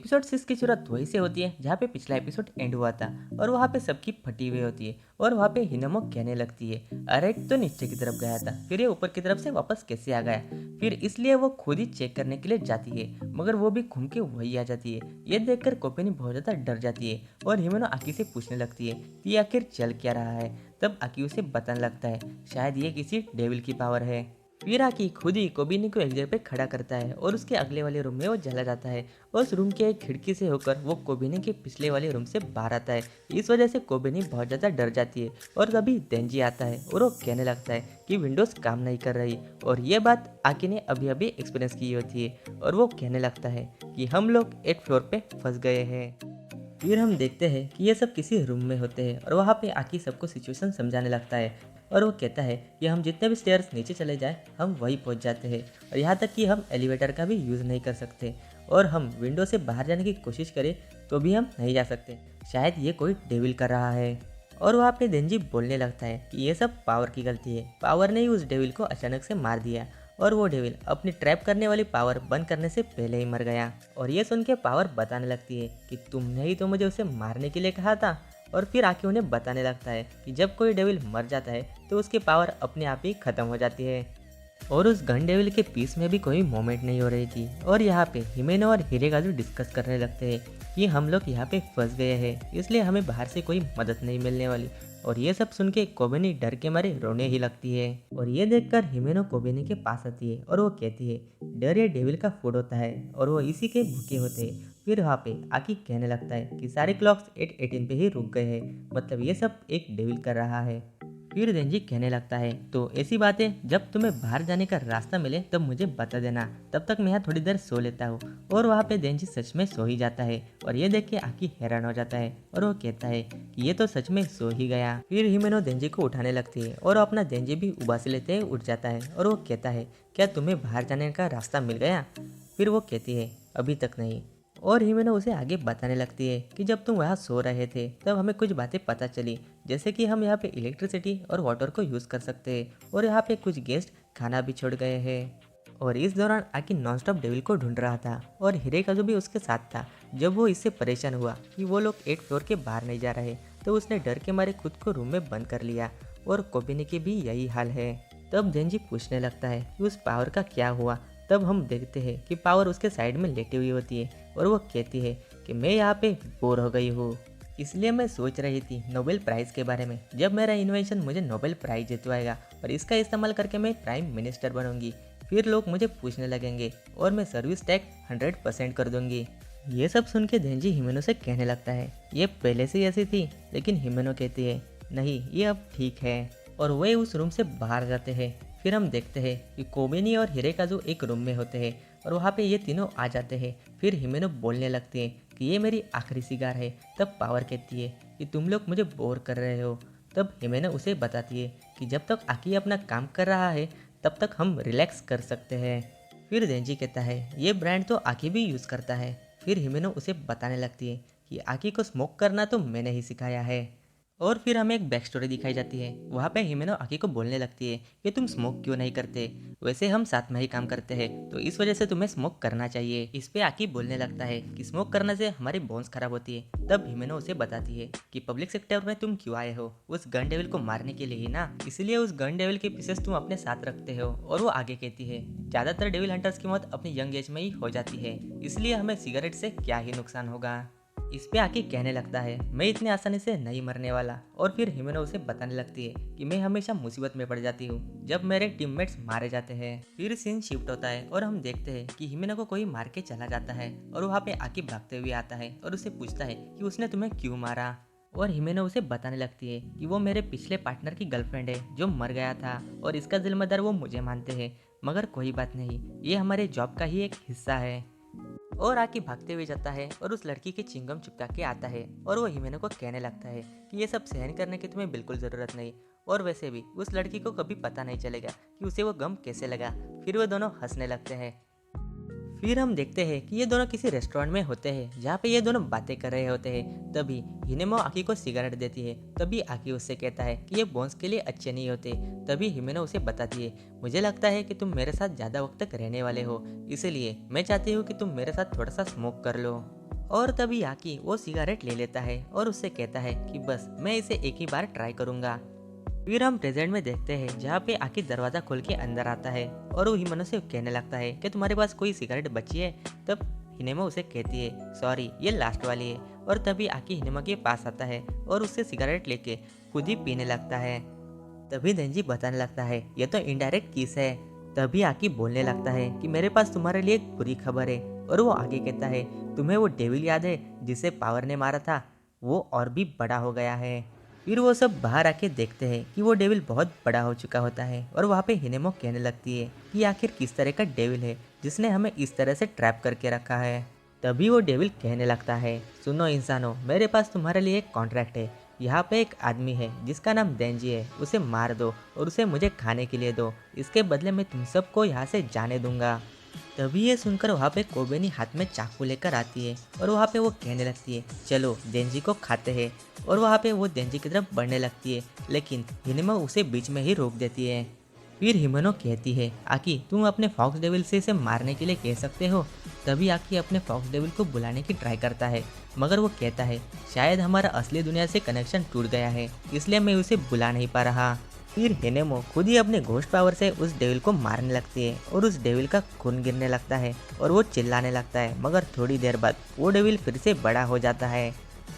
Episode 6 की शुरुआत वहीं से होती है जहाँ पे पिछला एपिसोड एंड हुआ था और वहाँ पे सबकी फटी हुई होती है और वहाँ पे हिनामो कहने लगती है अरे तो नीचे की तरफ गया था फिर ये ऊपर की तरफ से वापस कैसे आ गया। फिर इसलिए वो खुद ही चेक करने के लिए जाती है मगर वो भी घूम के वही आ जाती है। ये देखकर कोपेनी बहुत ज़्यादा डर जाती है और हिमेनो आकी से पूछने लगती है कि ये आखिर चल क्या रहा है। तब आकी उसे बताने लगता है शायद ये किसी डेविल की पावर है। फिर आकी खुद ही कोबिनी को एक जगह पे खड़ा करता है और उसके अगले वाले रूम में वो चला जाता है। उस रूम के एक खिड़की से होकर वो कोबिनी के पिछले वाले रूम से बाहर आता है। इस वजह से कोबिनी बहुत ज़्यादा डर जाती है और तभी देंजी आता है और वो कहने लगता है कि विंडोज़ काम नहीं कर रही और ये बात आकी ने अभी अभी एक्सपीरियंस की होती है और वो कहने लगता है कि हम लोग एक फ्लोर पे फंस गए हैं। फिर हम देखते हैं कि ये सब किसी रूम में होते हैं और वहाँ पे आकी सबको सिचुएशन समझाने लगता है और वो कहता है कि हम जितने भी स्टेयर्स नीचे चले जाएं हम वहीं पहुँच जाते हैं और यहाँ तक कि हम एलिवेटर का भी यूज़ नहीं कर सकते और हम विंडो से बाहर जाने की कोशिश करें तो भी हम नहीं जा सकते। शायद ये कोई डेविल कर रहा है। और वहाँ पे देंजी बोलने लगता है कि ये सब पावर की गलती है, पावर ने ही उस डेविल को अचानक से मार दिया और वो डेविल अपनी ट्रैप करने वाली पावर बंद करने से पहले ही मर गया। और ये सुन के पावर बताने लगती है कि तुमने ही तो मुझे उसे मारने के लिए कहा था। और फिर आके उन्हें बताने लगता है कि जब कोई डेविल मर जाता है तो उसकी पावर अपने आप ही खत्म हो जाती है। और उस गन डेविल के पीस में भी कोई मूवमेंट नहीं हो रही थी और यहाँ पे हिमेनो और हिरेकाजू डिस्कस करने लगते हैं कि हम लोग यहाँ पे फंस गए हैं इसलिए हमें बाहर से कोई मदद नहीं मिलने वाली। और ये सब सुन के कोबेनी डर के मारे रोने ही लगती है और ये देखकर हिमेनो कोबेनी के पास आती है और वो कहती है डर ये डेविल का फूड होता है और वो इसी के भूखे होते हैं। फिर वहाँ पे आकी कहने लगता है कि सारे क्लॉक्स 8:18 पे ही रुक गए हैं मतलब ये सब एक डेविल कर रहा है। फिर देंजी कहने लगता है तो ऐसी बातें जब तुम्हें बाहर जाने का रास्ता मिले तब मुझे बता देना, तब तक मैं यहाँ थोड़ी देर सो लेता हूँ। और वहाँ पे देंजी सच में सो ही जाता है और ये देख के आकी हैरान हो जाता है और वो कहता है कि ये तो सच में सो ही गया। फिर हिमेनो देंजी को उठाने लगती है और अपना देंजी भी उबासी लेते हुए उठ जाता है और वो कहता है क्या तुम्हें बाहर जाने का रास्ता मिल गया। फिर वो कहती है अभी तक नहीं। और हिमेनो उसे आगे बताने लगती है कि जब तुम वहाँ सो रहे थे तब हमें कुछ बातें पता चली जैसे कि हम यहाँ पे इलेक्ट्रिसिटी और वाटर को यूज़ कर सकते हैं और यहाँ पे कुछ गेस्ट खाना भी छोड़ गए हैं। और इस दौरान आकी नॉनस्टॉप डेविल को ढूंढ रहा था और हिरेकाजू भी उसके साथ था। जब वो इससे परेशान हुआ कि वो लोग 8 फ्लोर के बाहर नहीं जा रहे तो उसने डर के मारे खुद को रूम में बंद कर लिया और कोबिनी की भी यही हाल है। तब देंजी पूछने लगता है कि उस पावर का क्या हुआ। तब हम देखते हैं कि पावर उसके साइड में लेटी हुई होती है और वो कहती है कि मैं यहाँ पे बोर हो गई हूँ इसलिए मैं सोच रही थी नोबेल प्राइज़ के बारे में, जब मेरा इन्वेंशन मुझे नोबेल प्राइज़ जितवाएगा और इसका इस्तेमाल करके मैं प्राइम मिनिस्टर बनूंगी फिर लोग मुझे पूछने लगेंगे और मैं सर्विस टैक्स 100% कर दूंगी। ये सब सुन के देंजी हिमेनो से कहने लगता है ये पहले से ही ऐसी थी, लेकिन हिमेनो कहती है नहीं ये अब ठीक है और वे उस रूम से बाहर जाते हैं। फिर हम देखते हैं कि कोबेनी और हिरेकाजू एक रूम में होते हैं और वहाँ पे ये तीनों आ जाते हैं। फिर हिमेनो बोलने लगती है कि ये मेरी आखिरी सिगार है। तब पावर कहती है कि तुम लोग मुझे बोर कर रहे हो। तब हिमेनो उसे बताती है कि जब तक आकी अपना काम कर रहा है तब तक हम रिलैक्स कर सकते हैं। फिर देंजी कहता है ये ब्रांड तो आकी भी यूज़ करता है। फिर हिमेनो उसे बताने लगती है कि आकी को स्मोक करना तो मैंने ही सिखाया है। और फिर हमें एक बैक स्टोरी दिखाई जाती है। वहाँ पे हिमेनो आकी को बोलने लगती है कि तुम स्मोक क्यों नहीं करते, वैसे हम साथ में ही काम करते हैं तो इस वजह से तुम्हें स्मोक करना चाहिए। इस पे आकी बोलने लगता है कि स्मोक करने से हमारी बोन्स खराब होती है। तब हिमेनो उसे बताती है कि पब्लिक सेक्टर में तुम क्यों आए हो, उस गन डेविल को मारने के लिए ही ना, इसलिए उस गन डेविल के पीसेस तुम अपने साथ रखते हो। और वो आगे कहती है ज्यादातर डेविल हंटर्स की मौत अपनी यंग एज में ही हो जाती है, इसलिए हमें सिगरेट से क्या ही नुकसान होगा। इस पे आके कहने लगता है मैं इतनी आसानी से नहीं मरने वाला। और फिर हिमेनो उसे बताने लगती है कि मैं हमेशा मुसीबत में पड़ जाती हूँ जब मेरे टीममेट्स मारे जाते हैं। फिर सीन शिफ्ट होता है और हम देखते हैं कि हिमेनो को कोई मार के चला जाता है और वहाँ पे आके भागते हुए आता है और उसे पूछता है कि उसने तुम्हें क्यों मारा। और हिमेनो उसे बताने लगती है कि वो मेरे पिछले पार्टनर की गर्लफ्रेंड है जो मर गया था और इसका जिम्मेदार वो मुझे मानते हैं, मगर कोई बात नहीं, ये हमारे जॉब का ही एक हिस्सा है। और आके भागते हुए जाता है और उस लड़की के चिंगम चिपका के आता है और वो हिमेनो को कहने लगता है कि ये सब सहन करने की तुम्हें बिल्कुल ज़रूरत नहीं, और वैसे भी उस लड़की को कभी पता नहीं चलेगा कि उसे वो गम कैसे लगा। फिर वो दोनों हंसने लगते हैं। फिर हम देखते हैं कि ये दोनों किसी रेस्टोरेंट में होते हैं जहाँ पे ये दोनों बातें कर रहे होते हैं। तभी हिमेनो आकी को सिगरेट देती है। तभी आकी उससे कहता है कि ये बोन्स के लिए अच्छे नहीं होते। तभी हिमेनो उसे बताती है मुझे लगता है कि तुम मेरे साथ ज़्यादा वक्त तक रहने वाले हो, इसलिए मैं चाहती हूँ कि तुम मेरे साथ थोड़ा सा स्मोक कर लो। और तभी आकी वो सिगरेट ले लेता है और उससे कहता है कि बस मैं इसे एक ही बार ट्राई करूंगा। फिर हम प्रेजेंट में देखते हैं जहाँ पे आकी दरवाजा खोल के अंदर आता है और वो हिमेनो से कहने लगता है कि तुम्हारे पास कोई सिगरेट बची है। तब हिनेमो उसे कहती है सॉरी ये लास्ट वाली है। और तभी आकी हिनेमो के पास आता है और उससे सिगरेट लेके खुद ही पीने लगता है। तभी देंजी बताने लगता है ये तो इनडायरेक्ट किस है। तभी आकी बोलने लगता है कि मेरे पास तुम्हारे लिए एक बुरी खबर है। और वो आगे कहता है तुम्हें वो डेविल याद है जिसे पावर ने मारा था, वो और भी बड़ा हो गया है। फिर वो सब बाहर आके देखते हैं कि वो डेविल बहुत बड़ा हो चुका होता है और वहाँ पे हिनेमो कहने लगती है कि आखिर किस तरह का डेविल है जिसने हमें इस तरह से ट्रैप करके रखा है। तभी वो डेविल कहने लगता है सुनो इंसानों, मेरे पास तुम्हारे लिए एक कॉन्ट्रैक्ट है। यहाँ पे एक आदमी है जिसका नाम देंजी है, उसे मार दो और उसे मुझे खाने के लिए दो। इसके बदले मैं तुम सबको यहाँ से जाने दूंगा। तभी ये सुनकर वहाँ पे कोबेनी हाथ में चाकू लेकर आती है और वहाँ पे वो कहने लगती है चलो देंजी को खाते हैं। और वहाँ पे वो देंजी की तरफ बढ़ने लगती है लेकिन हिनेमो उसे बीच में ही रोक देती है। फिर हिमेनो कहती है आकी तुम अपने फॉक्स डेविल से इसे मारने के लिए कह सकते हो। तभी आकी अपने फॉक्स डेविल को बुलाने की ट्राई करता है मगर वो कहता है शायद हमारा असली दुनिया से कनेक्शन टूट गया है इसलिए मैं उसे बुला नहीं पा रहा। फिर हिनेमो खुद ही अपने घोस्ट पावर से उस डेविल को मारने लगती है और उस डेविल का खून गिरने लगता है और वो चिल्लाने लगता है। मगर थोड़ी देर बाद वो डेविल फिर से बड़ा हो जाता है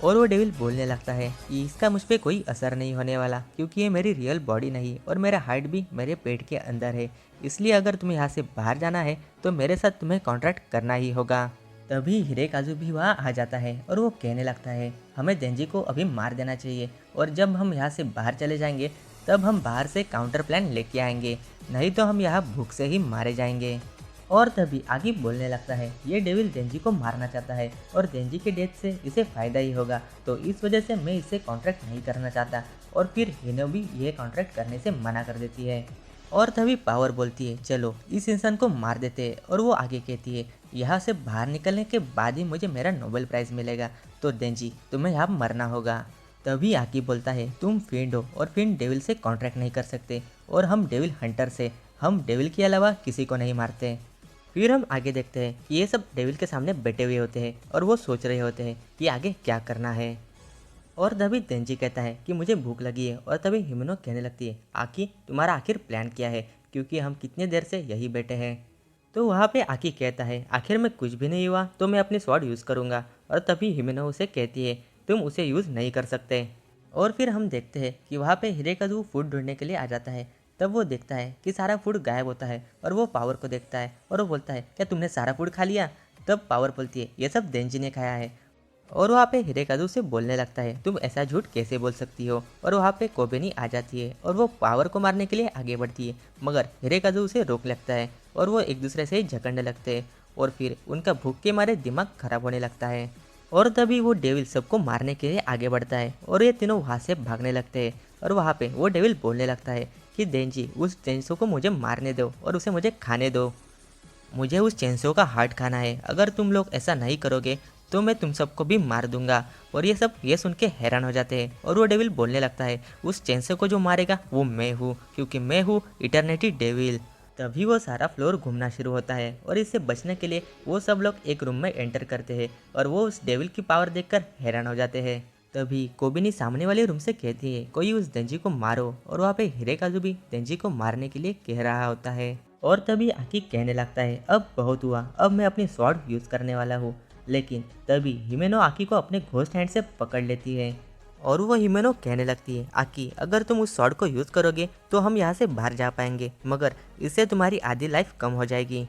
और वो डेविल बोलने लगता है कि इसका मुझ पे कोई असर नहीं होने वाला क्योंकि ये मेरी रियल बॉडी नहीं और मेरा हार्ट भी मेरे पेट के अंदर है। इसलिए अगर तुम्हें यहाँ से बाहर जाना है तो मेरे साथ तुम्हें कॉन्ट्रैक्ट करना ही होगा। तभी हिरेकाजू भी वहाँ आ जाता है और वो कहने लगता है हमें देंजी को अभी मार देना चाहिए और जब हम यहाँ से बाहर चले जाएंगे तब हम बाहर से काउंटर प्लान लेके आएंगे, नहीं तो हम यहाँ भूख से ही मारे जाएंगे। और तभी आगी बोलने लगता है ये डेविल देंजी को मारना चाहता है और देंजी के डेथ से इसे फ़ायदा ही होगा, तो इस वजह से मैं इससे कॉन्ट्रैक्ट नहीं करना चाहता। और फिर हिनो भी ये कॉन्ट्रैक्ट करने से मना कर देती है। और तभी पावर बोलती है चलो इस इंसान को मार देते हैं। और वो आगे कहती है यहाँ से बाहर निकलने के बाद ही मुझे मेरा नोबेल प्राइज़ मिलेगा, तो देंजी तुम्हें यहाँ मरना होगा। तभी आकी बोलता है तुम फिंड हो और फिंड डेविल से कॉन्ट्रैक्ट नहीं कर सकते और हम डेविल हंटर से, हम डेविल के अलावा किसी को नहीं मारते। फिर हम आगे देखते हैं कि ये सब डेविल के सामने बैठे हुए होते हैं और वो सोच रहे होते हैं कि आगे क्या करना है। और तभी देंजी कहता है कि मुझे भूख लगी है। और तभी हिमेनो कहने लगती है आकी तुम्हारा आखिर प्लान क्या है, क्योंकि हम कितने देर से यही बैठे हैं। तो वहाँ पे आकी कहता है आखिर में कुछ भी नहीं हुआ तो मैं अपनी स्वॉर्ड यूज़ करूँगा। और तभी हिमेनो उसे कहती है तुम उसे यूज़ नहीं कर सकते। और फिर हम देखते हैं कि वहाँ पे हिरेकाज़ू फूड ढूंढने के लिए आ जाता है। तब वो देखता है कि सारा फूड गायब होता है और वो पावर को देखता है और वो बोलता है क्या तुमने सारा फूड खा लिया। तब पावर बोलती है ये सब देंजी ने खाया है। और वहाँ पे हिरेकाज़ू से बोलने लगता है तुम ऐसा झूठ कैसे बोल सकती हो। और वहाँ पे कोबेनी आ जाती है और वो पावर को मारने के लिए आगे बढ़ती है मगर हिरेकाज़ू उसे रोक लगता है और वो एक दूसरे से झगड़ने लगते हैं और फिर उनका भूख के मारे दिमाग खराब होने लगता है। और तभी वो डेविल सबको मारने के लिए आगे बढ़ता है और ये तीनों वहाँ से भागने लगते हैं। और वहाँ पे वो डेविल बोलने लगता है कि देंजी उस चेंसो को मुझे मारने दो और उसे मुझे खाने दो, मुझे उस चेंसो का हार्ट खाना है। अगर तुम लोग ऐसा नहीं करोगे तो मैं तुम सबको भी मार दूंगा। और ये सुन के हैरान हो जाते हैं और वो डेविल बोलने लगता है उस चेंसो को जो मारेगा वो मैं हूँ, क्योंकि मैं हूँ इटर्निटी डेविल। तभी वो सारा फ्लोर घूमना शुरू होता है और इससे बचने के लिए वो सब लोग एक रूम में एंटर करते हैं और वो उस डेविल की पावर देखकर हैरान हो जाते हैं। तभी कोबिनी सामने वाले रूम से कहती है कोई उस देंजी को मारो। और वहाँ पे हिरेकाज़ू भी देंजी को मारने के लिए कह रहा होता है। और तभी आकी कहने लगता है अब बहुत हुआ, अब मैं अपनी स्वॉर्ड यूज़ करने वाला हूँ। लेकिन तभी हिमेनो आकी को अपने घोस्ट हैंड से पकड़ लेती है और वो हिमेनो कहने लगती है आकी अगर तुम उस स्वॉर्ड को यूज़ करोगे तो हम यहाँ से बाहर जा पाएंगे, मगर इससे तुम्हारी आधी लाइफ कम हो जाएगी।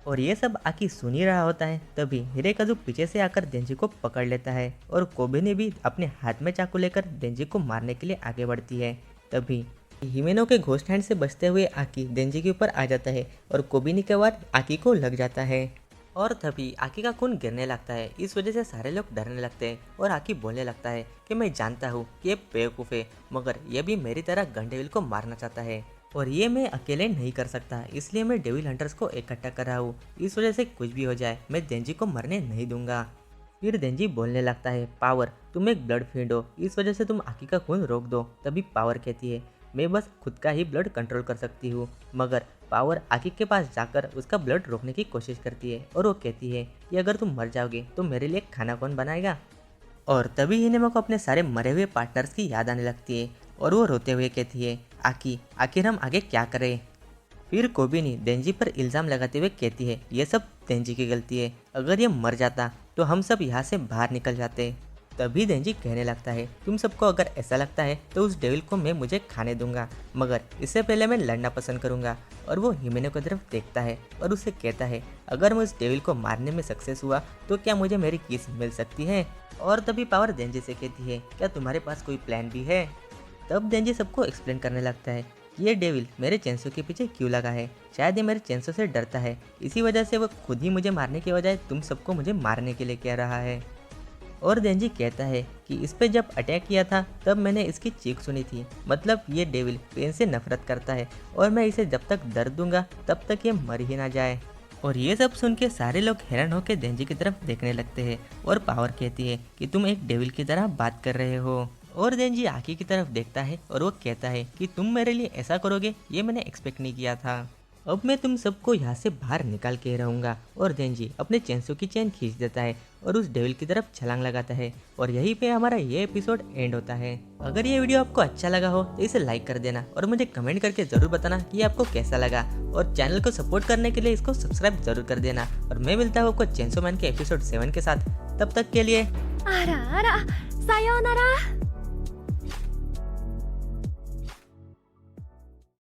और ये सब आकी सुन ही रहा होता है। तभी हिरेकाज़ू पीछे से आकर देंजी को पकड़ लेता है और कोबेनी भी अपने हाथ में चाकू लेकर देंजी को मारने के लिए आगे बढ़ती है। तभी हिमेनो के घोस्ट हैंड से बचते हुए आकी देंजी के ऊपर आ जाता है और कोबिनी के वार आकी को लग जाता है। और तभी आकी का खून गिरने लगता है। इस वजह से सारे लोग डरने लगते हैं और आकी बोलने लगता है कि मैं जानता हूँ कि ये बेवकूफ़ है, मगर ये भी मेरी तरह गन डेविल को मारना चाहता है और ये मैं अकेले नहीं कर सकता, इसलिए मैं डेविल हंटर्स को इकट्ठा कर रहा हूँ। इस वजह से कुछ भी हो जाए मैं देंजी को मरने नहीं दूंगा। फिर देंजी बोलने लगता है पावर तुम एक ब्लड फीड हो, इस वजह से तुम आकी का खून रोक दो। तभी पावर कहती है मैं बस खुद का ही ब्लड कंट्रोल कर सकती हूँ। मगर पावर आकी के पास जाकर उसका ब्लड रोकने की कोशिश करती है और वो कहती है कि अगर तुम मर जाओगे तो मेरे लिए खाना कौन बनाएगा। और तभी हिनेमा को अपने सारे मरे हुए पार्टनर्स की याद आने लगती है और वो रोते हुए कहती है, आकी आखिर हम आगे क्या करें। फिर कोबिनी देंजी पर इल्ज़ाम लगाते हुए कहती है, ये सब देंजी की गलती है, अगर ये मर जाता तो हम सब यहाँ से बाहर निकल जाते। तभी देंजी कहने लगता है, तुम सबको अगर ऐसा लगता है तो उस डेविल को मैं मुझे खाने दूंगा, मगर इससे पहले मैं लड़ना पसंद करूंगा। और वो हिमेनो की तरफ देखता है और उससे कहता है, अगर मैं उस डेविल को मारने में सक्सेस हुआ तो क्या मुझे मेरी किस मिल सकती है। और तभी पावर देंजी से कहती है, क्या तुम्हारे पास कोई प्लान भी है। तब देंजी सबको एक्सप्लेन करने लगता है, ये डेविल मेरे चेंसो के पीछे क्यों लगा है। शायद ये मेरे चेंसो से डरता है, इसी वजह से वो खुद ही मुझे मारने के बजाय तुम सबको मुझे मारने के लिए कह रहा है। और देंजी कहता है कि इस पे जब अटैक किया था तब मैंने इसकी चीख सुनी थी, मतलब ये डेविल पेन से नफरत करता है और मैं इसे जब तक दर्द दूंगा तब तक ये मर ही ना जाए। और ये सब सुन के सारे लोग हैरान होकर देंजी की तरफ देखने लगते हैं और पावर कहती है कि तुम एक डेविल की तरह बात कर रहे हो। और देंजी आकी की तरफ देखता है और वो कहता है कि तुम मेरे लिए ऐसा करोगे, ये मैंने एक्सपेक्ट नहीं किया था। अब मैं तुम सबको यहाँ से बाहर निकाल के रहूँगा। और देंजी अपने चेंसो की चेन खींच देता है और उस डेविल की तरफ छलांग लगाता है। और यहीं पे हमारा ये एपिसोड एंड होता है। अगर ये वीडियो आपको अच्छा लगा हो तो इसे लाइक कर देना और मुझे कमेंट करके ज़रूर बताना कि आपको कैसा लगा। और चैनल को सपोर्ट करने के लिए इसको सब्सक्राइब जरूर कर देना। और मैं मिलता हूँ आपको चेंसो मैन के एपिसोड 7 के साथ। तब तक के लिए आ रा, सायोनारा।